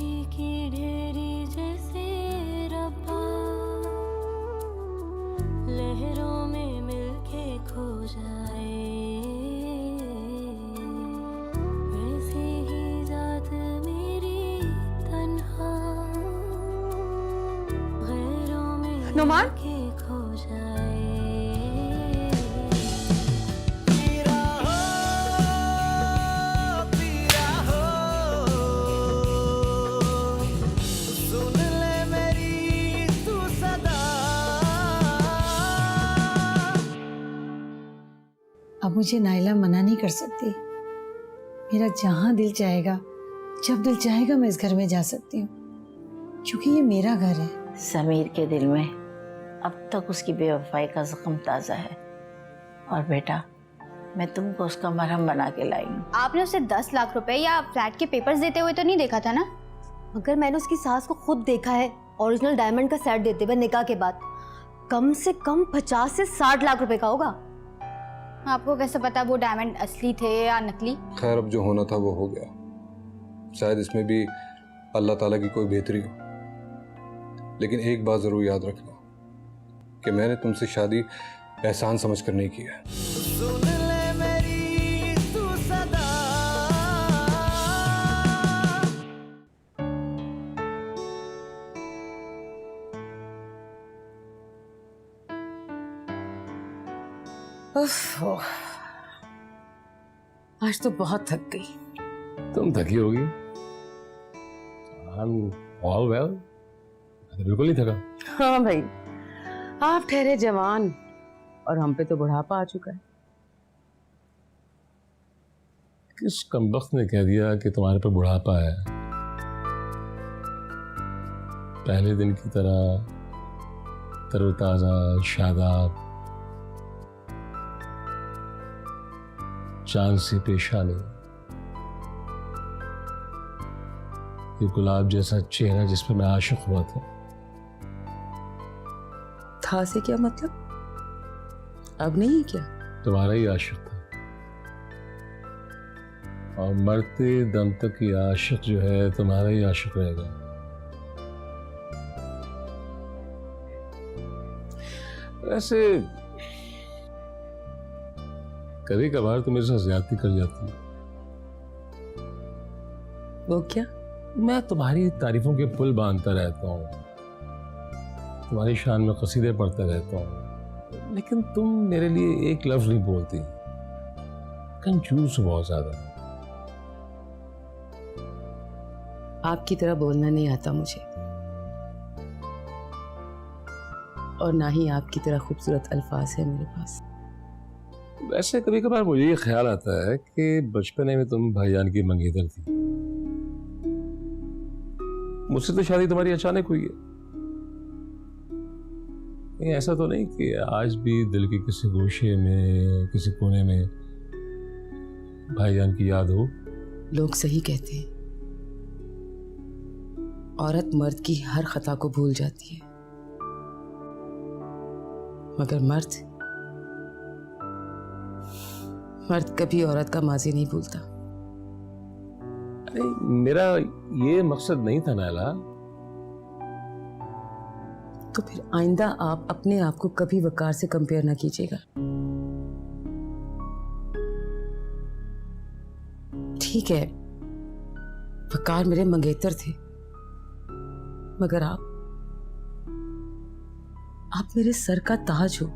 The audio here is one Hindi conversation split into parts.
खुशी की ढेरी जैसे रब्बा, लहरों में मिलके खो जाए, वैसे ही जात मेरी तन्हा, गैरों में मिलके खो जाए। अब मुझे नाइला मना नहीं कर सकती। मेरा जहां दिल चाहेगा, जब दिल चाहेगा मैं इस घर में जा सकती हूँ, क्योंकि ये मेरा घर है। समीर के दिल में अब तक उसकी बेवफाई का जख्म ताज़ा है और बेटा मैं तुमको उसका मरहम बना के लाई हूँ। आपने उसे 10 लाख रुपए या फ्लैट के पेपर्स देते हुए तो नहीं देखा था ना? मगर मैंने उसकी सास को खुद देखा है ओरिजिनल डायमंड का सेट देते हुए निकाह के बाद। कम से कम 50 से 60 लाख रुपए का होगा। आपको कैसे पता वो डायमंड असली थे या नकली? खैर अब जो होना था वो हो गया। शायद इसमें भी अल्लाह ताला की कोई बेहतरी हो, लेकिन एक बात जरूर याद रखना कि मैंने तुमसे शादी एहसान समझ कर नहीं की है। आज तो बहुत थक गई। तुम थकी होगी। I'm all well. मैं तो बिल्कुल नहीं थका। हाँ भाई, आप ठहरे जवान और हम पे तो बुढ़ापा आ चुका है। किस कमबख्त ने कह दिया कि तुम्हारे पे बुढ़ापा है? पहले दिन की तरह तरोताजा, शादाब, चांद सी पेशानी, ये गुलाब जैसा चेहरा जिस पे मैं आशिक हुआ था से क्या मतलब? अब नहीं क्या? तुम्हारा ही आशिक था, और मरते दम तक ये आशिक जो है तुम्हारा ही आशिक रहेगा। वैसे कभी कभार तो मेरे साथ ज्यादती कर जाती है। वो क्या? मैं तुम्हारी तारीफों के पुल बांधता रहता हूँ, तुम्हारी शान में कसीदे पढ़ता रहता हूँ, लेकिन तुम मेरे लिए एक लफ्ज नहीं बोलती। कंजूस हो बहुत ज्यादा। आपकी तरह बोलना नहीं आता मुझे, और ना ही आपकी तरह खूबसूरत अल्फाज है मेरे पास। वैसे कभी कभार मुझे ये ख्याल आता है कि बचपने में तुम भाईजान की मंगेतर थी। मुझसे तो शादी तुम्हारी अचानक हुई है। नहीं, ऐसा तो नहीं कि आज भी दिल के किसी गोशे में, किसी कोने में भाईजान की याद हो? लोग सही कहते हैं, औरत मर्द की हर खता को भूल जाती है, मगर मर्द कभी औरत का माजी नहीं भूलता। अरे मेरा ये मकसद नहीं था नाला। तो फिर आइंदा आप अपने आप को कभी वकार से कंपेयर ना कीजिएगा। ठीक है, वकार मेरे मंगेतर थे, मगर आप मेरे सर का ताज हो,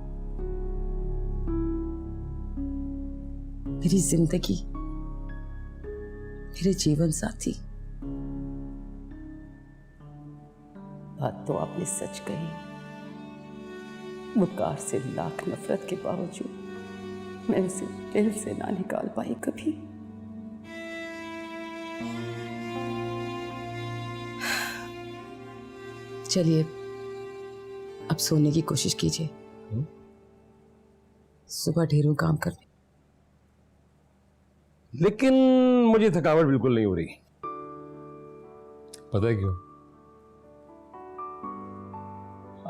मेरी जिंदगी, मेरे जीवन साथी। बात तो आपने सच कही। वकार से लाख नफरत के बावजूद मैं उसे दिल से ना निकाल पाई कभी। चलिए अब सोने की कोशिश कीजिए, सुबह ढेरों काम करने। लेकिन मुझे थकावट बिल्कुल नहीं हो रही। पता है क्यों?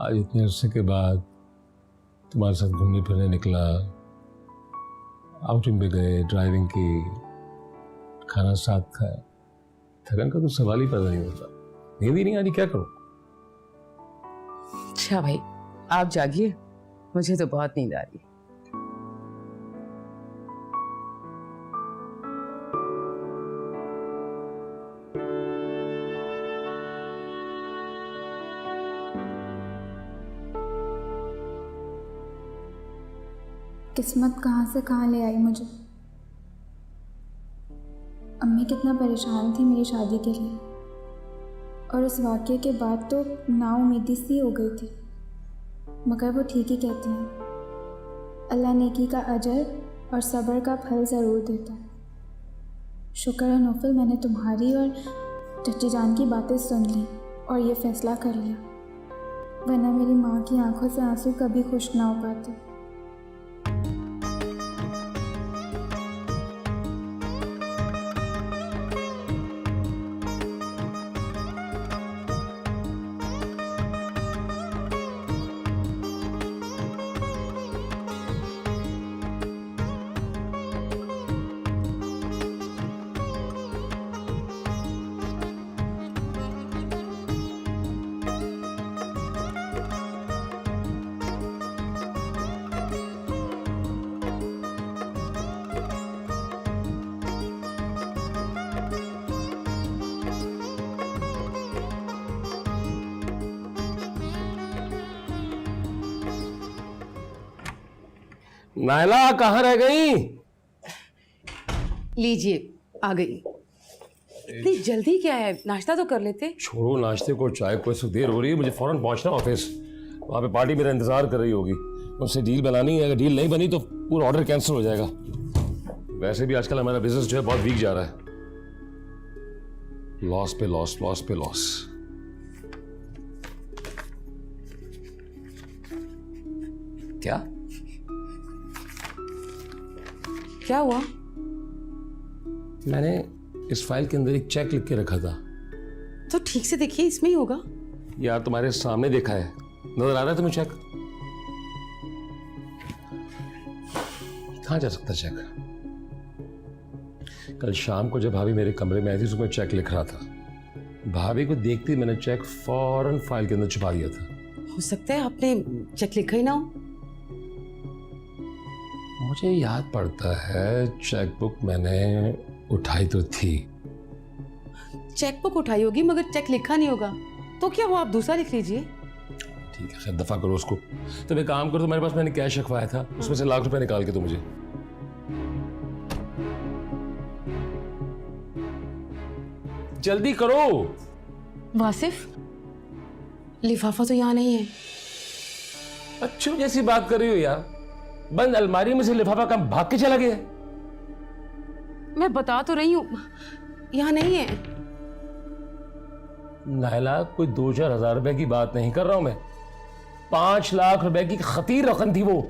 आज इतने अरसे के बाद तुम्हारे साथ घूमने फिरने निकला, आउटिंग पे गए, ड्राइविंग की, खाना साथ खाया। थकन का तो सवाल ही पैदा नहीं होता। नींद ही नहीं आ रही, क्या करूं? अच्छा भाई, आप जागिए, मुझे तो बहुत नींद आ रही है। किस्मत कहाँ से कहाँ ले आई मुझे। अम्मी कितना परेशान थी मेरी शादी के लिए, और उस वाक़ये के बाद तो नाउम्मीदी सी हो गई थी। मगर वो ठीक ही कहते हैं, अल्लाह नेकी का अजर और सब्र का फल ज़रूर देता है। शुक्र है नौफल, मैंने तुम्हारी और चच्ची जान की बातें सुन ली और ये फ़ैसला कर लिया, वरना मेरी माँ की आंखों से आंसू कभी खुश ना हो पाते। नायला कहाँ रह गई? लीजिए, आ गई। इतनी जल्दी क्या है, नाश्ता तो कर लेते। छोड़ो नाश्ते को, चाय को, इसको देर हो रही है, मुझे फौरन पहुंचना ऑफिस। वहाँ पे पार्टी मेरा इंतजार कर रही होगी, उससे डील बनानी है। अगर डील नहीं बनी तो पूरा ऑर्डर कैंसिल हो जाएगा। वैसे भी आजकल हमारा बिजनेस जो है बहुत वीक जा रहा है, लॉस पे लॉस, लॉस पे लॉस। क्या क्या हुआ? मैंने इस फाइल के अंदर एक चेक लिख के रखा था। तो ठीक से देखिए, इसमें ही होगा। यार तुम्हारे सामने देखा है, नजर आ रहा है तुम्हें चेक? कहाँ जा सकता चेक? कल शाम को जब भाभी मेरे कमरे में आई थी, उसमें चेक लिख रहा था। भाभी को देखते ही मैंने चेक फौरन फाइल के अंदर छुपा दिया था। हो सकता है आपने चेक लिखा ही ना हो। मुझे याद पड़ता है चेकबुक मैंने उठाई तो थी। चेकबुक उठाई होगी मगर चेक लिखा नहीं होगा, तो क्या हुआ, आप दूसरा लिख लीजिए। ठीक है, खैर दफा करो उसको। तो एक काम करो, तुम्हारे पास मैंने कैश रखवाया था, उसमें से ₹1,00,000 निकाल के दो मुझे। जल्दी करो। वासिफ, लिफाफा तो यहाँ नहीं है। अच्छी जैसी बात कर रही हो यार, बंद अलमारी में से लिफाफा कम भाग के चला गया। मैं बता तो रही हूँ, यहाँ नहीं है। नायला, कोई 2-4 हज़ार रुपए की बात नहीं कर रहा हूं मैं, 5 लाख रुपए की खतीर रकम थी वो।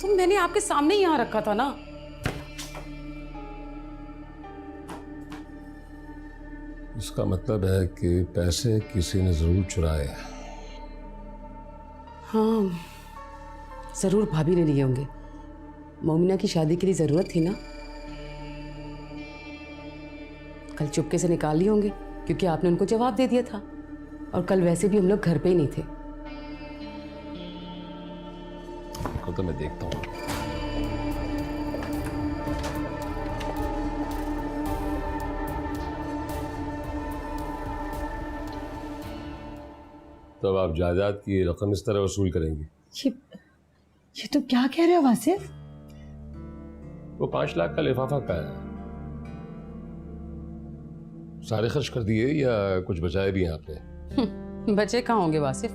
तो मैंने आपके सामने यहाँ रखा था ना। इसका मतलब है कि पैसे किसी ने जरूर चुराए। हाँ, जरूर भाभी ने लिए होंगे। मोमिना की शादी के लिए जरूरत थी ना, कल चुपके से निकाल लिए होंगे क्योंकि आपने उनको जवाब दे दिया था। और कल वैसे भी हम लोग घर पे ही नहीं थे। तो मैं देखता हूँ। तो अब आप जायदाद की रकम इस तरह वसूल करेंगी? ये तो क्या कह रहे हो वासिफ? वो 5 लाख का लिफाफा का है, सारे खर्च कर दिए या कुछ बचाए भी हैं आपने? बचे कहाँ होंगे वासिफ,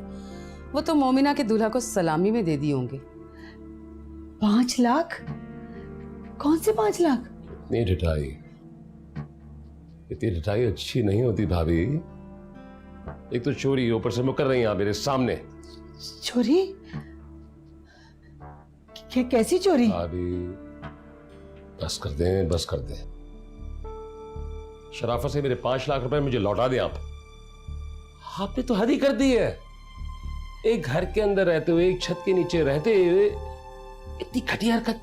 वो तो मोमिना के दूल्हा को सलामी में दे दिए होंगे। 5 लाख? कौन से 5 लाख? इतनी ढिठाई अच्छी नहीं होती भाभी। एक तो चोरी, ऊपर से मुकर रही हैं आप मेरे सामने। चोरी? कैसी चोरी? भाभी बस कर दें, बस कर दें। शराफत से मेरे 5 लाख रुपए मुझे लौटा दें आप। आपने तो हद ही कर दी है। एक घर के अंदर रहते हुए, एक छत के नीचे रहते हुए इतनी घटिया हरकत।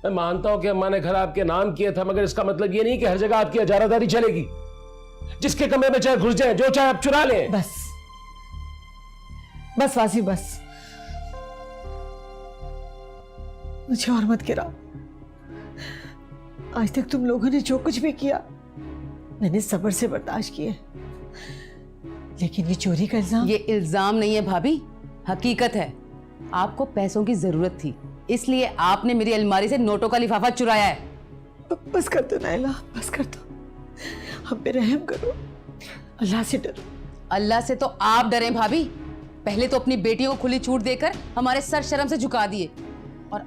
मैं मानता हूं कि अम्मा ने घर आपके नाम किया था, मगर इसका मतलब ये नहीं कि हर जगह आपकी इजारादारी चलेगी। जिसके कमरे में चाहे घुस जाए, जो चाहे आप चुरा लें। बस बस वासी, बस मुझे और मत गिराओ। आज तक तुम लोगों ने जो कुछ भी किया मैंने सब्र से बर्दाश्त किया, लेकिन ये चोरी का इल्जाम। ये इल्जाम नहीं है भाभी, हकीकत है। आपको पैसों की जरूरत थी, इसलिए आपने मेरी अलमारी से नोटों का लिफाफा चुराया है। बस कर दो नाइला, बस कर दो। हम पे रहम करो, अल्लाह से डरो। अल्लाह से तो आप डरे भाभी। पहले तो अपनी बेटियों को खुली छूट देकर हमारे सर शर्म से झुका दिए, और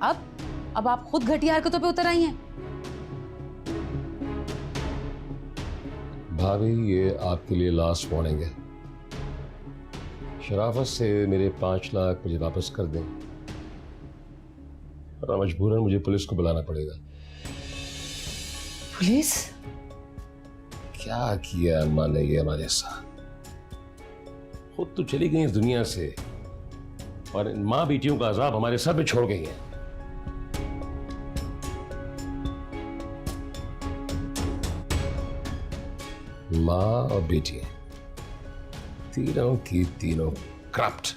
अब आप खुद घटिया हरकतों पे उतर आई हैं। भाभी, ये आपके लिए लास्ट वार्निंग है। शराफत से मेरे 5 लाख मुझे वापस कर दें, और मजबूरन मुझे पुलिस को बुलाना पड़ेगा। पुलिस? क्या किया अम्मा ने ये हमारे साथ? खुद तो चली गई इस दुनिया से, और इन माँ बेटियों का अजाब हमारे सर पे छोड़ गई है। माँ और बेटियां तीनों की तीनों करप्ट।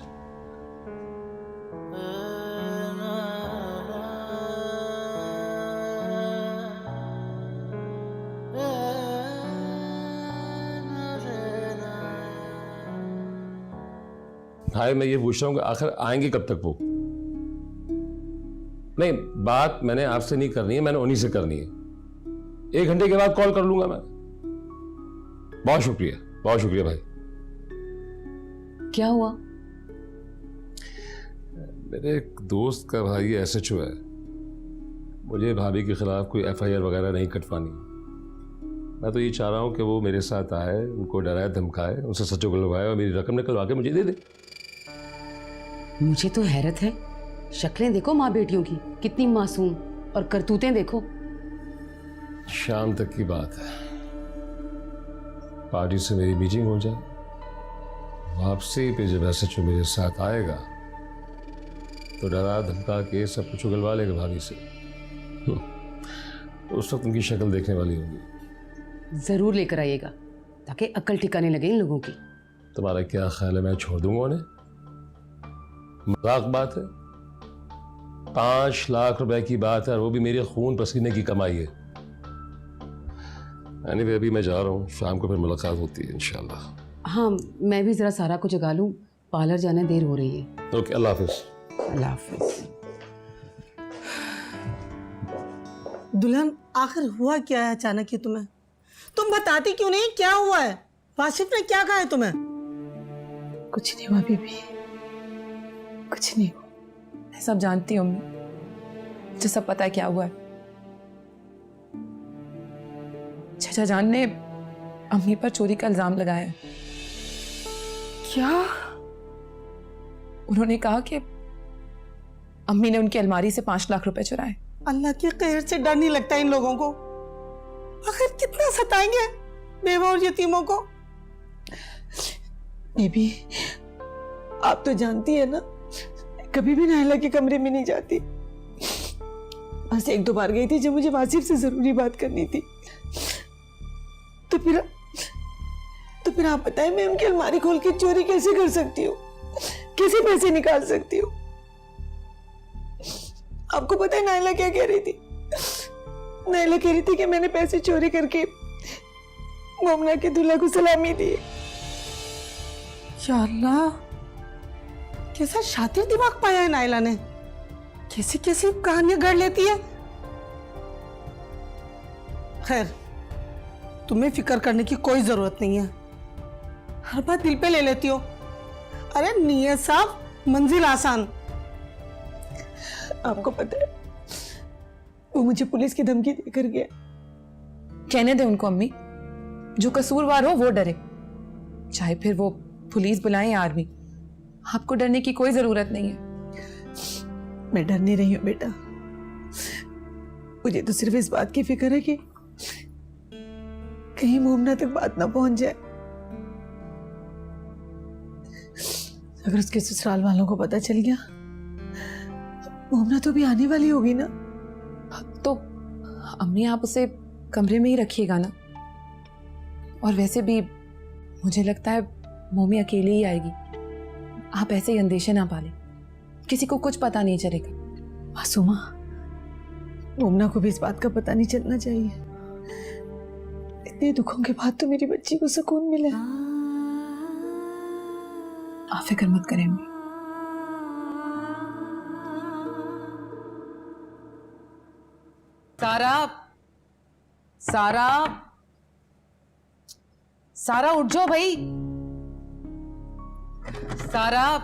भाई, मैं ये पूछ रहा हूँ कि आखिर आएंगे कब तक वो? नहीं, बात मैंने आपसे नहीं करनी है, मैंने उन्हीं से करनी है। 1 घंटे के बाद कॉल कर लूंगा मैं। बहुत शुक्रिया भाई। क्या हुआ? मेरे एक दोस्त का भाई SHO है। मुझे भाभी के खिलाफ कोई FIR वगैरह नहीं कटवानी। मैं तो ये चाह रहा हूँ कि वो मेरे साथ आए, उनको डराए धमकाए, उनसे सच उगलवाए और मेरी रकम निकलवा के मुझे दे दे। मुझे तो हैरत है, शक्लें देखो माँ बेटियों की कितनी मासूम, और करतूतें देखो। शाम तक की बात है, पार्टी से मेरी मीटिंग हो जाए, वापसी पे जब SHO मेरे साथ आएगा तो डरा धमका के सब कुछ उगलवा लेगा भाभी से। उस वक्त उनकी शक्ल देखने वाली होगी। जरूर लेकर आइएगा ताकि अक्ल ठिकाने लगे इन लोगों की। तुम्हारा क्या ख्याल है, मैं छोड़ दूंगा उन्हें? मजाक बात है? 5 लाख रुपए की बात है, और वो भी मेरे खून पसीने की कमाई है। Anyway, अभी मैं जा रहा हूँ, शाम को फिर मुलाकात होती है इंशाल्लाह। हाँ, मैं भी जरा सारा को जगा लूँ, पार्लर जाने देर हो रही है। ओके, अल्लाह हाफिज। अल्लाह हाफिज। दुल्हन, आखिर हुआ क्या है अचानक ही तुम्हें? तुम बताती क्यों नहीं, क्या हुआ है? वासिफ ने क्या कहा है तुम्हें? कुछ नहीं हुआ बीबी, कुछ नहीं हुआ। मैं सब जानती हूँ अम्मी, मुझे सब पता है क्या हुआ है। चाचा जान ने अम्मी पर चोरी का इल्जाम लगाया है। क्या? उन्होंने कहा कि अम्मी ने उनकी अलमारी से 5 लाख रुपए चुराए। अल्लाह के कहर से डर नहीं लगता इन लोगों को? आखिर कितना सताएंगे बेवा और यतीमों को? बेबी, आप तो जानती है ना, कभी भी नाहिला के कमरे में नहीं जाती। बस 1-2 बार गई थी जब मुझे वासिफ से जरूरी बात करनी थी। तो फिर आप बताएं, मैं उनकी अलमारी खोल के चोरी कैसे कर सकती हूँ? कैसे पैसे निकाल सकती हूँ? आपको पता है नाहिला क्या कह रही थी? नाहिला कह रही थी कि मैंने पैसे चोरी करके मोमना के दूल्हा को सलामी दी। या अल्लाह, कैसा शातिर दिमाग पाया है नाहिला ने। कैसी कैसी कहानियां गढ़ लेती है। खैर, तुम्हें फिक्र करने की कोई जरूरत नहीं है। हर बात दिल पे ले लेती हो। अरे नियत साफ, मंजिल आसान। आपको पता है, वो मुझे पुलिस की धमकी देकर गया। कहने दे उनको अम्मी, जो कसूरवार हो वो डरे, चाहे फिर वो पुलिस बुलाएं या आर्मी। आपको डरने की कोई जरूरत नहीं है। मैं डर नहीं रही हूं बेटा, मुझे तो सिर्फ इस बात की फिक्र है कि कहीं मोमना तक बात ना पहुंच जाए। अगर उसके ससुराल वालों को पता चल गया, मोमना तो भी आने वाली होगी ना। तो अम्मी आप उसे कमरे में ही रखिएगा ना। और वैसे भी मुझे लगता है मोमी अकेली ही आएगी। आप ऐसे ही अंदेशे ना पालें, किसी को कुछ पता नहीं चलेगा। मासूमा, मोमना को भी इस बात का पता नहीं चलना चाहिए। इतने दुखों के बाद तो मेरी बच्ची को सुकून मिले। आप फिक्र मत करें अम्मी। सारा, सारा, सारा उठ जाओ भाई। सारा,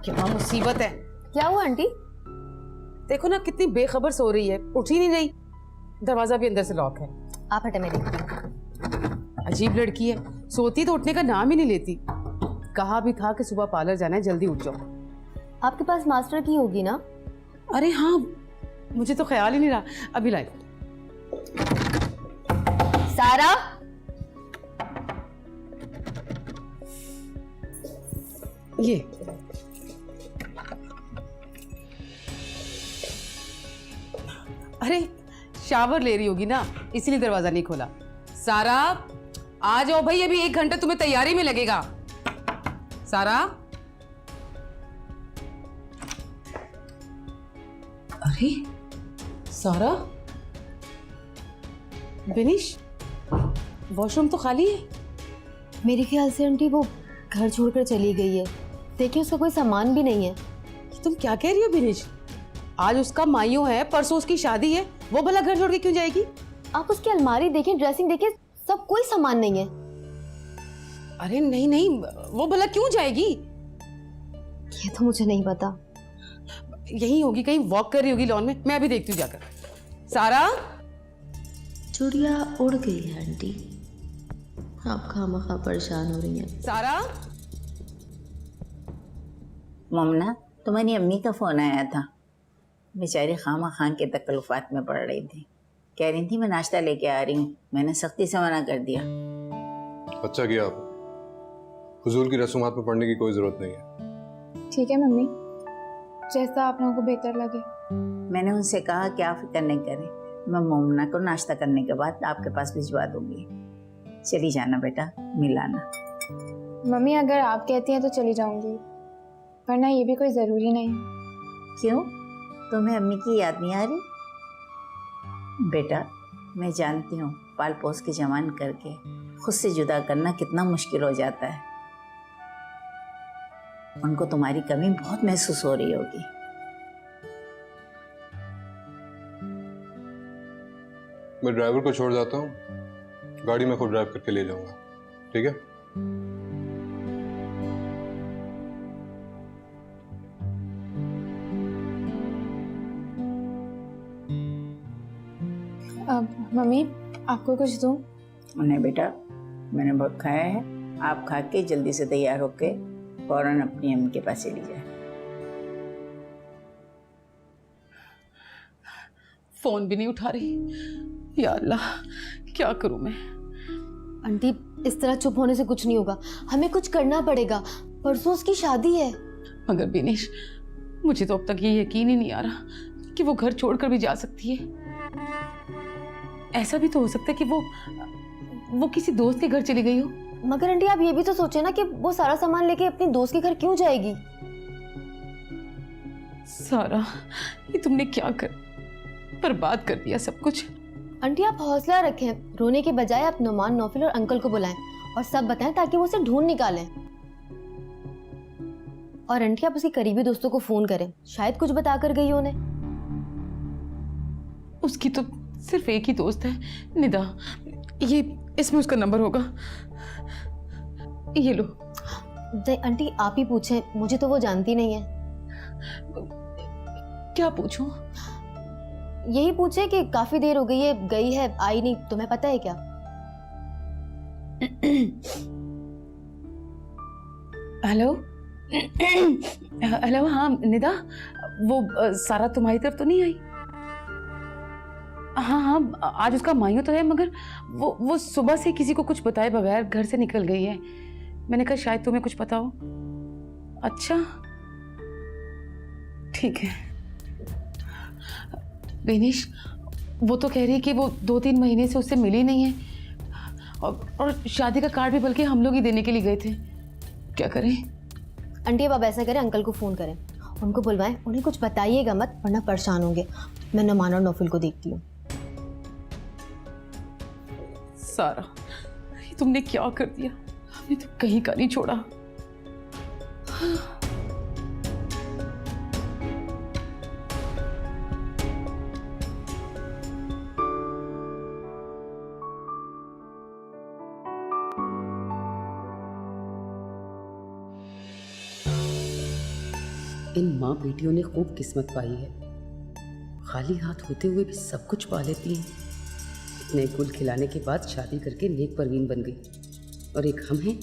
क्या मुसीबत है। क्या हुआ आंटी? देखो ना कितनी बेखबर सो रही है, उठ ही नहीं रही। दरवाजा भी अंदर से लॉक है। आप हटे, मेरी अजीब लड़की है, सोती तो उठने का नाम ही नहीं लेती। कहा भी था कि सुबह पार्लर जाना है, जल्दी उठ जाओ। आपके पास मास्टर की होगी ना? अरे हाँ, मुझे तो ख्याल ही नहीं रहा, अभी लाई। सारा, ये अरे शावर ले रही होगी ना, इसीलिए दरवाजा नहीं खोला। सारा आ जाओ भाई, अभी 1 घंटा तुम्हें तैयारी में लगेगा। सारा, अरे सारा, बिनिश, वॉशरूम तो खाली है। मेरे ख्याल से आंटी वो घर छोड़कर चली गई है। देखिए उसका कोई सामान भी नहीं है। तुम क्या कह रही हो बिनिश? आज उसका माइयों है, परसों उसकी शादी है, वो भला घर छोड़ के क्यों जाएगी? आप उसकी अलमारी देखें, ड्रेसिंग देखें, सब कोई सामान नहीं है। अरे नहीं नहीं, वो भला क्यों जाएगी? ये तो मुझे नहीं पता। यही होगी, कहीं वॉक कर रही होगी लॉन में। मैं अभी देखती हूँ जाकर। सारा, चिड़िया उड़ गई है आंटी, आप खामखा परेशान हो रही हैं। सारा, ममना, तुम्हारी अम्मी का फ़ोन आया था। बेचारी खामखा के तकल्लुफ़ात में पड़ रही थी। कह रही थी मैं नाश्ता लेके आ रही हूँ। मैंने सख्ती से मना कर दिया। अच्छा किया आपने, हुजूर की रसूमात में पढ़ने की कोई ज़रूरत नहीं है। ठीक है मम्मी, जैसा आप लोगों को बेहतर लगे। मैंने उनसे कहा कि आप फिक्र नहीं करें, मैं मोमना को नाश्ता करने के बाद आपके पास भिजवा दूंगी। चली जाना बेटा, मिलाना। मम्मी अगर आप कहती हैं तो चली जाऊंगी, वरना ये भी कोई ज़रूरी नहीं है। क्यों, तुम्हें अम्मी की याद नहीं आ रही? बेटा, मैं जानती हूँ पाल पोस के जवान करके खुद से जुदा करना कितना मुश्किल हो जाता है। उनको तुम्हारी कमी बहुत महसूस हो रही होगी। मैं ड्राइवर को छोड़ जाता हूँ, गाड़ी में खुद ड्राइव करके ले जाऊंगा, ठीक है? अब मम्मी आपको कुछ दूं? नहीं बेटा, मैंने बहुत खाया है। आप खा के जल्दी से तैयार होके फौरन अपनी अम्मी के पास चली जाए। फोन भी नहीं उठा रही। या अल्लाह, क्या करूं मैं? आंटी इस तरह चुप होने से कुछ नहीं होगा, हमें कुछ करना पड़ेगा। परसों उसकी शादी है। मगर बिनेश, मुझे तो अब तक ये यकीन ही नहीं आ रहा कि वो घर छोड़कर भी जा सकती है। ऐसा भी तो हो सकता है कि वो किसी दोस्त के घर चली गई हो। मगर आंटी आप ये भी तो सोचे ना कि वो सारा सामान लेके अपनी दोस्त के घर क्यों जाएगी? सारा, ये तुमने क्या कर बर्बाद कर दिया सब कुछ। आंटी आप हौसला रखें, रोने के बजाय आप नुमान, नौफिल और अंकल को बुलाएं और सब बताएं ताकि वो उसे ढूंढ निकालें। और आंटी आप उसके करीबी दोस्तों को फोन करें, शायद कुछ बता कर गई हो उन्हें। उसकी तो सिर्फ एक ही दोस्त है, निदा। ये इसमें उसका नंबर होगा, ये लो। आंटी आप ही पूछें, मुझे तो वो जानती नहीं है। क्या पूछूं? यही पूछे कि काफी देर हो गई है, गई है, आई नहीं, तुम्हें पता है क्या? हेलो हेलो, हाँ निदा, वो सारा तुम्हारी तरफ तो नहीं आई? हाँ हाँ, आज उसका माइयो तो है, मगर वो सुबह से किसी को कुछ बताए बगैर घर से निकल गई है। मैंने कहा शायद तुम्हें कुछ पता हो। अच्छा ठीक है। बेनिश, वो तो कह रही है कि वो 2-3 महीने से उससे मिली नहीं है और शादी का कार्ड भी बल्कि हम लोग ही देने के लिए गए थे। क्या करें? आंटी अब आप ऐसा करें, अंकल को फ़ोन करें, उनको बुलवाएं, उन्हें कुछ बताइएगा मत वरना परेशान होंगे। मैं नुमान और नौफिल को देखती हूँ। सारा, ये तुमने क्या कर दिया? हमने तो कहीं का नहीं छोड़ा। इन माँ बेटियों ने खूब किस्मत पाई है, खाली हाथ होते हुए भी सब कुछ पा लेती हैं। इतने गुल खिलाने के बाद शादी करके नेक परवीन बन गई और एक हम हैं,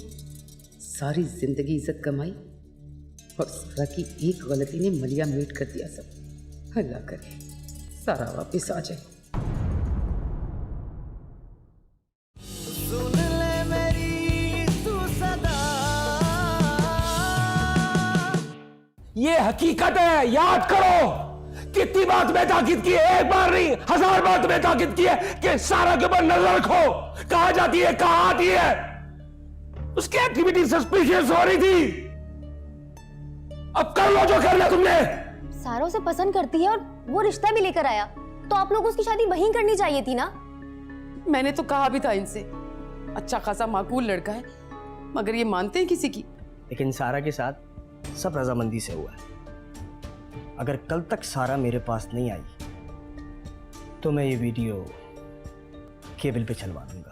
सारी जिंदगी इज्जत कमाई और सारा की एक गलती ने मलिया मीट कर दिया सब। अल्लाह करे सारा वापस आ जाए। ये हकीकत है, याद करो। कितनी बात में ताकीद की है, एक बार नहीं 1000 बात में ताकीद की है कि सारा के ऊपर नजर रखो। कहां जाती है, कहां आती है। उसकी एक्टिविटी सस्पिशियस हो रही थी। अब कर लो जो करना तुमने। सारा उसे पसंद करती है और वो रिश्ता भी लेकर आया, तो आप लोगों को उसकी शादी वहीं करनी चाहिए थी ना। मैंने तो कहा भी था इनसे, अच्छा खासा माकूल लड़का है, मगर ये मानते हैं किसी की? लेकिन सारा के साथ सब रजामंदी से हुआ है। अगर कल तक सारा मेरे पास नहीं आई तो मैं ये वीडियो केबल पे चलवा दूंगा।